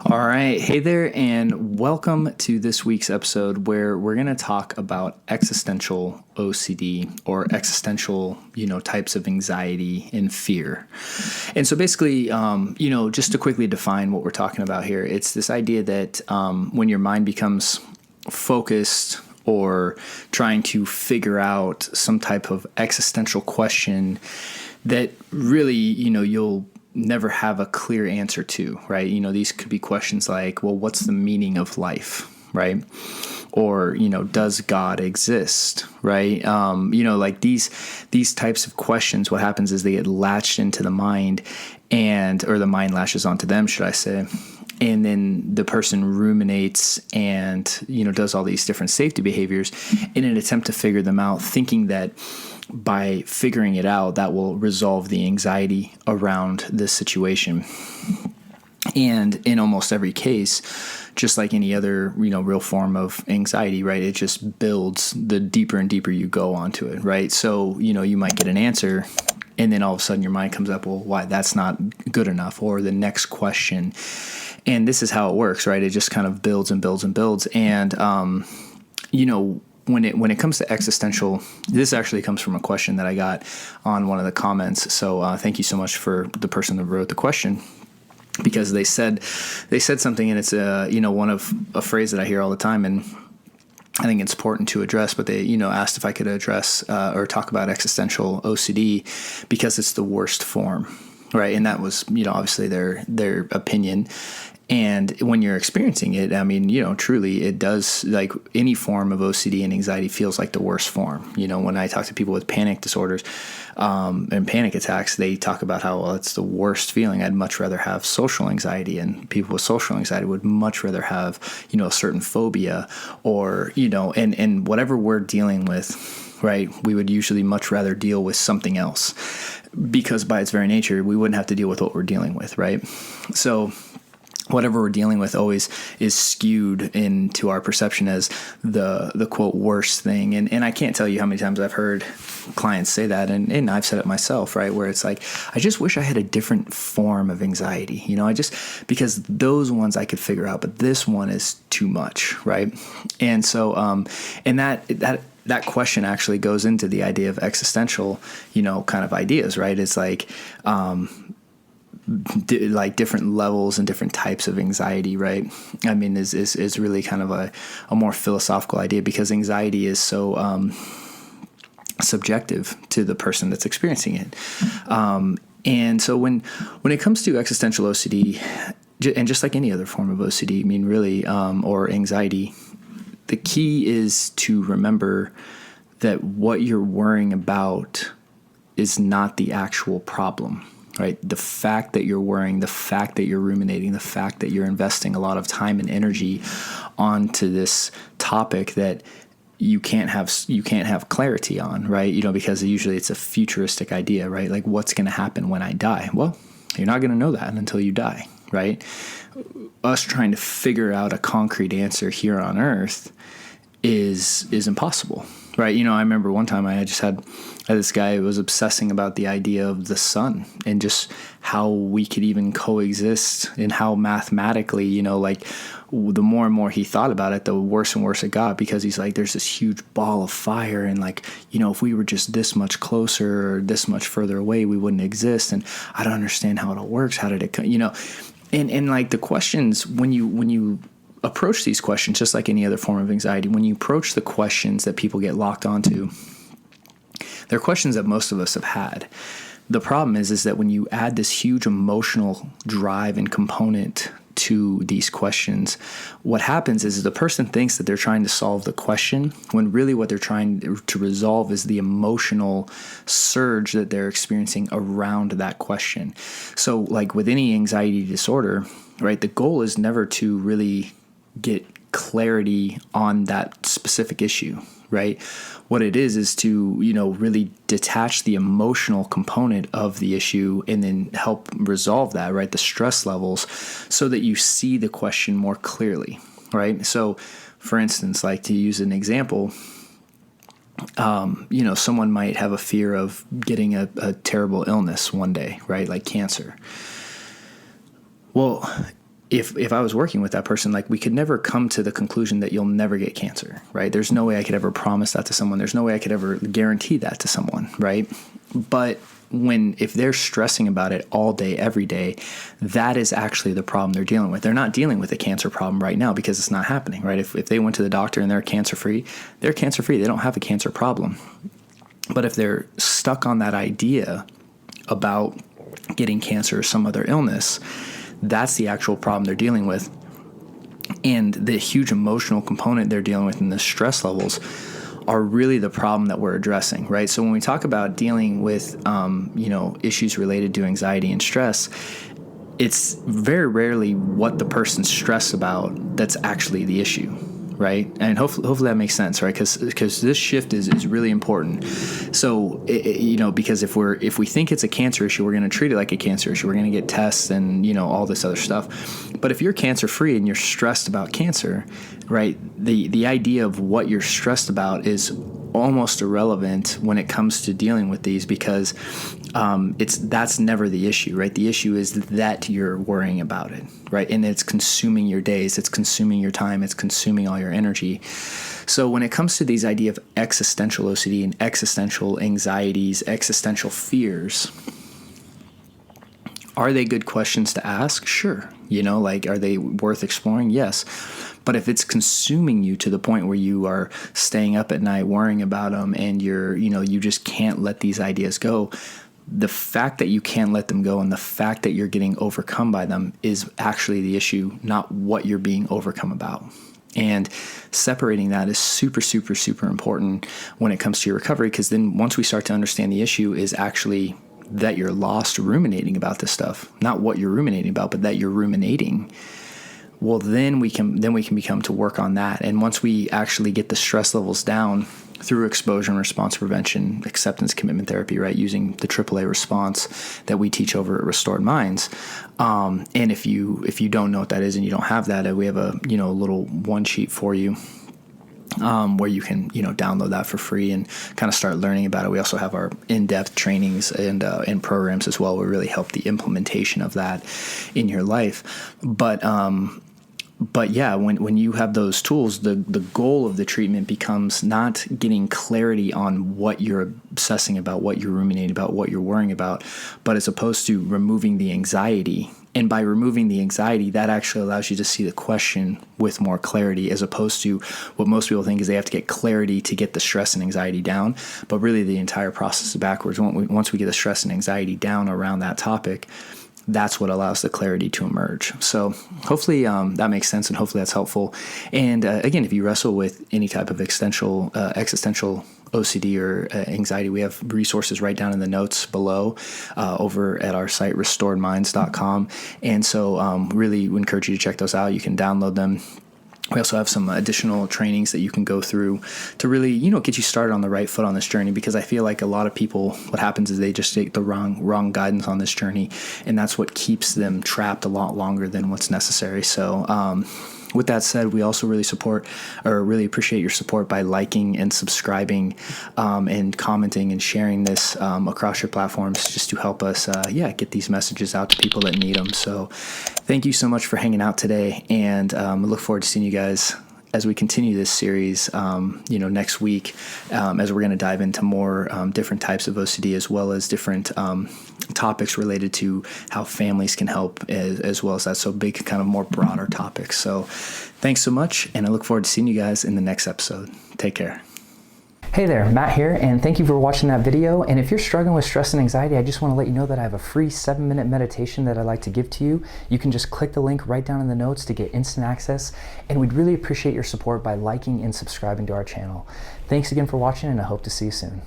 All right. Hey there, and welcome to this week's episode where we're going to talk about existential OCD or existential, types of anxiety and fear. And so basically, just to quickly define what we're talking about here, it's this idea that when your mind becomes focused or trying to figure out some type of existential question that really, you'll never have a clear answer to, right? These could be questions like, well, what's the meaning of life, right? Or, does God exist, right? Like these types of questions, what happens is they get latched into the mind or the mind lashes onto them, should I say. And then the person ruminates and, does all these different safety behaviors in an attempt to figure them out, thinking that by figuring it out, that will resolve the anxiety around this situation. And in almost every case, just like any other, real form of anxiety, right, it just builds the deeper and deeper you go onto it, right? So, you might get an answer and then all of a sudden your mind comes up, well, why that's not good enough, or the next question. And this is how it works, right? It just kind of builds and builds and builds. And, when it comes to existential, this actually comes from a question that I got on one of the comments. So thank you so much for the person that wrote the question, because they said something, and it's one of a phrase that I hear all the time, and I think it's important to address. But they asked if I could address or talk about existential OCD because it's the worst form, right? And that was obviously their opinion. And when you're experiencing it, I mean, truly it does, like any form of OCD and anxiety feels like the worst form. When I talk to people with panic disorders and panic attacks, they talk about how, well, it's the worst feeling. I'd much rather have social anxiety, and people with social anxiety would much rather have, a certain phobia or, and whatever we're dealing with, right, we would usually much rather deal with something else, because by its very nature, we wouldn't have to deal with what we're dealing with, right? So whatever we're dealing with always is skewed into our perception as the quote worst thing. And I can't tell you how many times I've heard clients say that, and I've said it myself, right? Where it's like, I just wish I had a different form of anxiety, because those ones I could figure out, but this one is too much, right? And so, and that question actually goes into the idea of existential, kind of ideas, right? It's like, like different levels and different types of anxiety, right? I mean, is really kind of a more philosophical idea, because anxiety is so subjective to the person that's experiencing it. And so when it comes to existential OCD, and just like any other form of OCD, I mean, really, or anxiety, the key is to remember that what you're worrying about is not the actual problem. Right? The fact that you're worrying, the fact that you're ruminating, the fact that you're investing a lot of time and energy onto this topic that you can't have clarity on, right? Because usually it's a futuristic idea, right? Like, what's going to happen when I die? Well, you're not going to know that until you die, right? Us trying to figure out a concrete answer here on Earth is impossible, right? I remember one time I had this guy who was obsessing about the idea of the sun and just how we could even coexist, and how mathematically, like the more and more he thought about it, the worse and worse it got, because he's like, there's this huge ball of fire, and like, if we were just this much closer or this much further away, we wouldn't exist. And I don't understand how it all works. How did it, and like the questions, when you approach these questions, just like any other form of anxiety, when you approach the questions that people get locked onto, they're questions that most of us have had. The problem is that when you add this huge emotional drive and component to these questions, what happens is the person thinks that they're trying to solve the question, when really what they're trying to resolve is the emotional surge that they're experiencing around that question. So like with any anxiety disorder, right, the goal is never to really get clarity on that specific issue, right? What it is to, really detach the emotional component of the issue and then help resolve that, right? The stress levels, so that you see the question more clearly, right? So for instance, like to use an example, someone might have a fear of getting a terrible illness one day, right? Like cancer. Well, if I was working with that person, like we could never come to the conclusion that you'll never get cancer, right? There's no way I could ever promise that to someone. There's no way I could ever guarantee that to someone, right? But if they're stressing about it all day, every day, that is actually the problem they're dealing with. They're not dealing with a cancer problem right now because it's not happening, right? If they went to the doctor and they're cancer-free, they're cancer-free. They don't have a cancer problem. But if they're stuck on that idea about getting cancer or some other illness, that's the actual problem they're dealing with. And the huge emotional component they're dealing with and the stress levels are really the problem that we're addressing, right? So when we talk about dealing with, issues related to anxiety and stress, it's very rarely what the person's stressed about that's actually the issue, right? And hopefully that makes sense, right? Because this shift is really important. So because if we think it's a cancer issue, we're going to treat it like a cancer issue. We're going to get tests and all this other stuff. But if you're cancer free and you're stressed about cancer, right? The idea of what you're stressed about is almost irrelevant when it comes to dealing with these, because that's never the issue, right? The issue is that you're worrying about it, right? And it's consuming your days, it's consuming your time, it's consuming all your energy. So when it comes to these idea of existential OCD and existential anxieties, existential fears, are they good questions to ask? Sure. Are they worth exploring? Yes. But if it's consuming you to the point where you are staying up at night worrying about them and you just can't let these ideas go, the fact that you can't let them go and the fact that you're getting overcome by them is actually the issue, not what you're being overcome about. And separating that is super, super, super important when it comes to your recovery, because then once we start to understand the issue is actually that you're lost ruminating about this stuff, not what you're ruminating about, but that you're ruminating. Well, then we can become to work on that. And once we actually get the stress levels down through exposure and response prevention, acceptance commitment therapy, right, using the AAA response that we teach over at Restored Minds. And if you don't know what that is and you don't have that, we have a little one sheet for you. Where you can, download that for free and kind of start learning about it. We also have our in-depth trainings and programs as well, where we really help the implementation of that in your life. But yeah, when you have those tools, the goal of the treatment becomes not getting clarity on what you're obsessing about, what you're ruminating about, what you're worrying about, but as opposed to removing the anxiety. And by removing the anxiety, that actually allows you to see the question with more clarity, as opposed to what most people think is they have to get clarity to get the stress and anxiety down. But really the entire process is backwards. Once we get the stress and anxiety down around that topic, that's what allows the clarity to emerge. So hopefully that makes sense, and hopefully that's helpful. And again, if you wrestle with any type of existential OCD or anxiety, we have resources right down in the notes below over at our site, restoredminds.com. And so really we encourage you to check those out. You can download them. We also have some additional trainings that you can go through to really, get you started on the right foot on this journey, because I feel like a lot of people, what happens is they just take the wrong guidance on this journey, and that's what keeps them trapped a lot longer than what's necessary. So, with that said, we also really appreciate your support by liking and subscribing and commenting and sharing this across your platforms, just to help us, get these messages out to people that need them. So thank you so much for hanging out today, and I look forward to seeing you guys as we continue this series, next week, as we're going to dive into more different types of OCD, as well as different topics related to how families can help, as well as that. So big, kind of more broader topics. So thanks so much, and I look forward to seeing you guys in the next episode. Take care. Hey there, Matt here, and thank you for watching that video. And if you're struggling with stress and anxiety, I just want to let you know that I have a free 7-minute meditation that I'd like to give to you. You can just click the link right down in the notes to get instant access, and we'd really appreciate your support by liking and subscribing to our channel. Thanks again for watching, and I hope to see you soon.